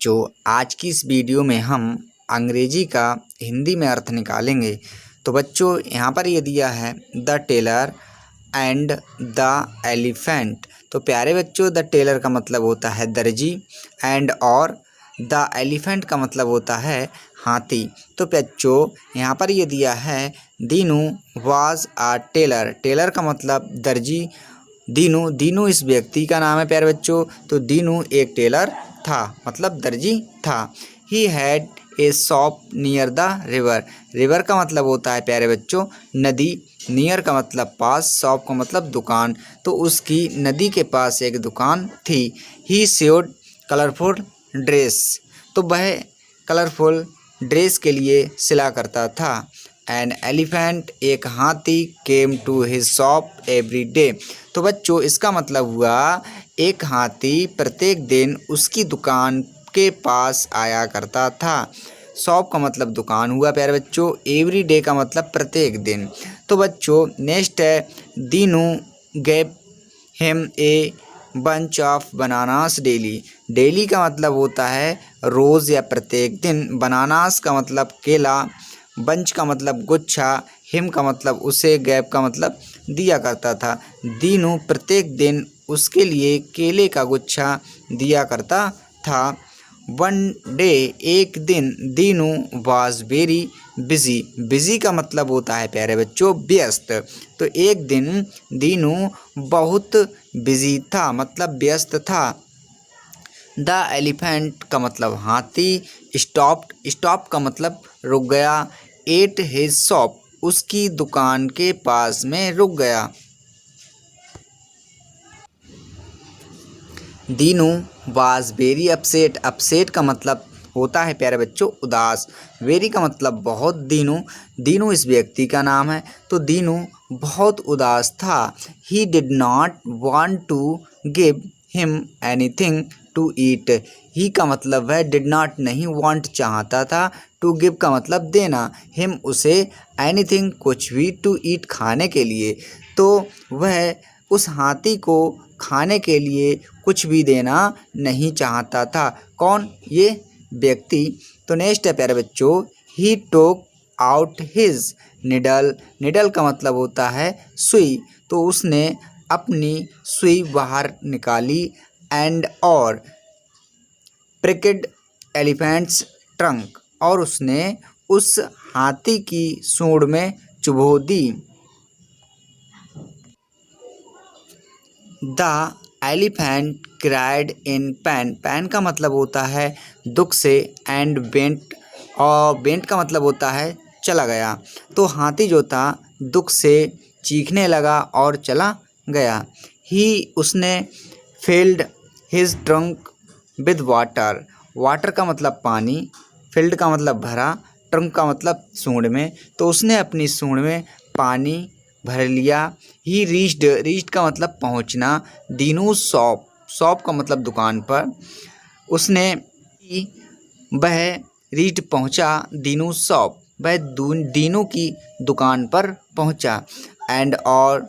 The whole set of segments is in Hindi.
बच्चों, आज की इस वीडियो में हम अंग्रेजी का हिंदी में अर्थ निकालेंगे। तो बच्चों, यहाँ पर ये दिया है the tailor and the elephant. तो प्यारे बच्चों, द टेलर का मतलब होता है दर्जी एंड और द एलिफेंट का मतलब होता है हाथी। तो बच्चों, यहाँ पर ये दिया है Dinu was a tailor. Tailor का मतलब दर्जी। दीनू इस व्यक्ति का नाम है प्यारे बच्चों। तो दीनू एक टेलर था, मतलब दर्जी था। He had a shop near the river. River का मतलब होता है प्यारे बच्चों नदी। नियर का मतलब पास, शॉप का मतलब दुकान। तो उसकी नदी के पास एक दुकान थी। ही सेव्ड कलरफुल ड्रेस। तो वह कलरफुल ड्रेस के लिए सिला करता था। एन एलिफेंट एक हाथी came to his shop every day. तो बच्चों, इसका मतलब हुआ एक हाथी प्रत्येक दिन उसकी दुकान के पास आया करता था। शॉप का मतलब दुकान हुआ प्यारे बच्चों। एवरी डे का मतलब प्रत्येक दिन। तो बच्चों, नेक्स्ट है Dinu gave him a bunch of bananas daily. Daily का मतलब होता है रोज़ या प्रत्येक दिन। बनानास का मतलब केला। बंच का मतलब गुच्छा। हिम का मतलब उसे। गैप का मतलब दिया करता था। दीनू प्रत्येक दिन उसके लिए केले का गुच्छा दिया करता था। वन डे एक दिन Dinu was very busy. Busy का मतलब होता है प्यारे बच्चों व्यस्त। तो एक दिन दीनू बहुत बिजी था, मतलब व्यस्त था। द एलिफेंट का मतलब हाथी। स्टॉप का मतलब रुक गया। एट हिज शॉप उसकी दुकान के पास में रुक गया। Dinu was very upset. Upset का मतलब होता है प्यारे बच्चों उदास। वेरी का मतलब बहुत। दीनू इस व्यक्ति का नाम है। तो दीनू बहुत उदास था। He did not want to give him anything to eat. He का मतलब है डिड नॉट नहीं, वांट चाहता था, टू गिव का मतलब देना, हिम उसे, एनीथिंग कुछ भी, टू ईट खाने के लिए। तो वह उस हाथी को खाने के लिए कुछ भी देना नहीं चाहता था। कौन? ये व्यक्ति। तो नेक्स्ट है प्यारे बच्चों ही टोक आउट हिज निडल। निडल का मतलब होता है सुई। तो उसने अपनी सुई बाहर निकाली। एंड और प्रिकेड एलिफेंट्स ट्रंक। और उसने उस हाथी की सूंड में चुभो दी। The elephant cried in pain. Pain का मतलब होता है दुख से। एंड बेंट, और बेंट का मतलब होता है चला गया। तो हाथी जो था दुख से चीखने लगा और चला गया। उसने field his trunk with water. Water का मतलब पानी। फिल्ड का मतलब भरा। ट्रंक का मतलब सूंड में। तो उसने अपनी सूंड में पानी भर लिया। ही रीच्ड का मतलब पहुंचना। दीनू शॉप का मतलब दुकान पर। उसने वह रीच्ड पहुंचा। दीनू शॉप वह दीनू की दुकान पर पहुंचा। एंड और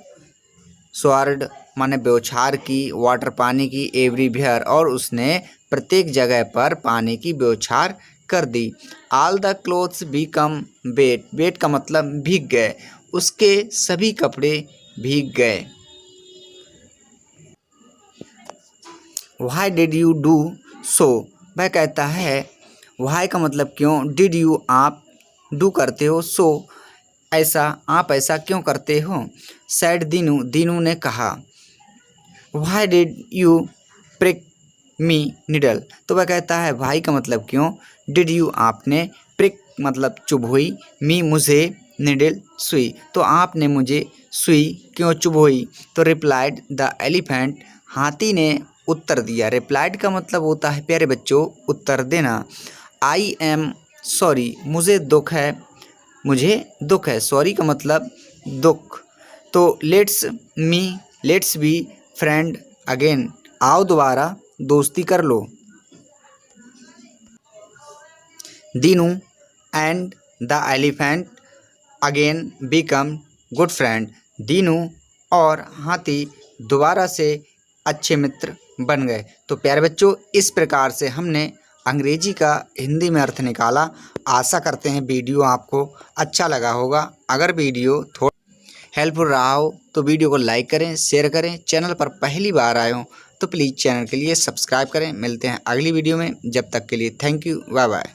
स्वार्ड माने बौछार की। वाटर पानी की। एवरीवेयर और उसने प्रत्येक जगह पर पानी की बौछार कर दी। All the clothes become wet. Wet का मतलब भीग गए। उसके सभी कपड़े भीग गए। Why did you do so. वह कहता है वाई का मतलब क्यों। डिड यू आप, डू करते हो, सो ऐसा, आप ऐसा क्यों करते हो। सैड दीनू ने कहा। Y did you prick me needle. तो वह कहता है भाई का मतलब क्यों। डिड यू आपने, प्रिक मतलब चुभोई, मी मुझे, निडल सुई। तो आपने मुझे सुई क्यों चुभोई। तो रिप्लाइड द एलिफेंट हाथी ने उत्तर दिया। रिप्लाइड का मतलब होता है प्यारे बच्चों उत्तर देना। आई एम सॉरी मुझे दुख है। सॉरी का मतलब दुख। तो लेट्स बी फ्रेंड अगेन। आओ दोबारा दोस्ती कर लो। Dinu and the elephant again become good friend. Dinu और हाथी दोबारा से अच्छे मित्र बन गए। तो प्यारे बच्चों, इस प्रकार से हमने अंग्रेजी का हिंदी में अर्थ निकाला। आशा करते हैं वीडियो आपको अच्छा लगा होगा। अगर वीडियो थोड़ा हेल्पफुल रहा हो तो वीडियो को लाइक करें, शेयर करें। चैनल पर पहली बार आए हो तो प्लीज़ चैनल के लिए सब्सक्राइब करें। मिलते हैं अगली वीडियो में, जब तक के लिए थैंक यू, बाय बाय।